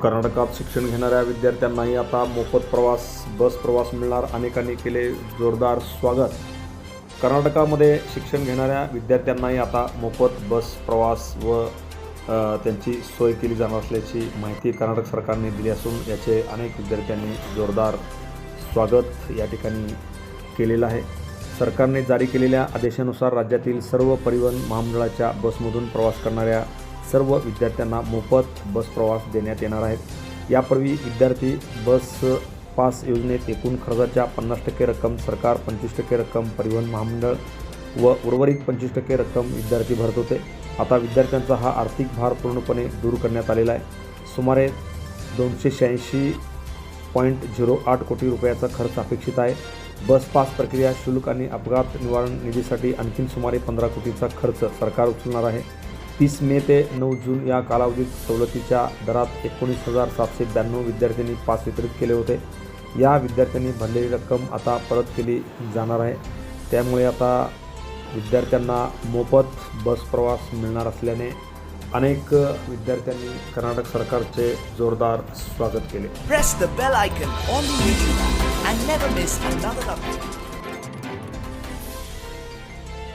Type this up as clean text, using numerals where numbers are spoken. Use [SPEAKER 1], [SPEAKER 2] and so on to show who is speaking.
[SPEAKER 1] कर्नाटकात शिक्षण घेणाऱ्या विद्यार्थ्यांनाही आता मोफत बस प्रवास मिळणार. अनेकांनी केले जोरदार स्वागत. कर्नाटकामध्ये शिक्षण घेणाऱ्या विद्यार्थ्यांनाही आता मोफत बस प्रवास व त्यांची सोय केली जाणार असल्याची माहिती कर्नाटक सरकारने दिली असून याचे अनेक विद्यार्थ्यांनी जोरदार स्वागत या ठिकाणी केलेलं आहे. सरकारने जारी केलेल्या आदेशानुसार राज्यातील सर्व परिवहन महामंडळाच्या बसमधून प्रवास करणाऱ्या सर्व विद्यार्थ्यांना मोफत बस प्रवास देण्यात येणार आहेत. यापूर्वी विद्यार्थी बस पास योजनेत एकूण खर्चाच्या 50% रक्कम सरकार, 25% रक्कम परिवहन महामंडळ व उर्वरित 25% रक्कम विद्यार्थी भरत होते. आता विद्यार्थ्यांचा हा आर्थिक भार पूर्णपणे दूर करण्यात आलेला आहे. सुमारे 286.08 कोटी रुपयाचा खर्च अपेक्षित आहे. बस पास प्रक्रिया शुल्क आणि अपघात निवारण निधीसाठी आणखी सुमारे 15 कोटीचा खर्च सरकार उचलणार आहे. 30 मे ते 9 जून या कालावधीत सवलतीच्या दरात 19,792 विद्यार्थ्यांनी पास वितरित केले होते. या विद्यार्थ्यांनी भरलेली रक्कम आता परत केली जाणार आहे. त्यामुळे आता विद्यार्थ्यांना मोफत बस प्रवास मिळणार असल्याने अनेक विद्यार्थ्यांनी कर्नाटक सरकारचे जोरदार स्वागत केले.
[SPEAKER 2] Press the bell icon on the YouTube app and never miss another update.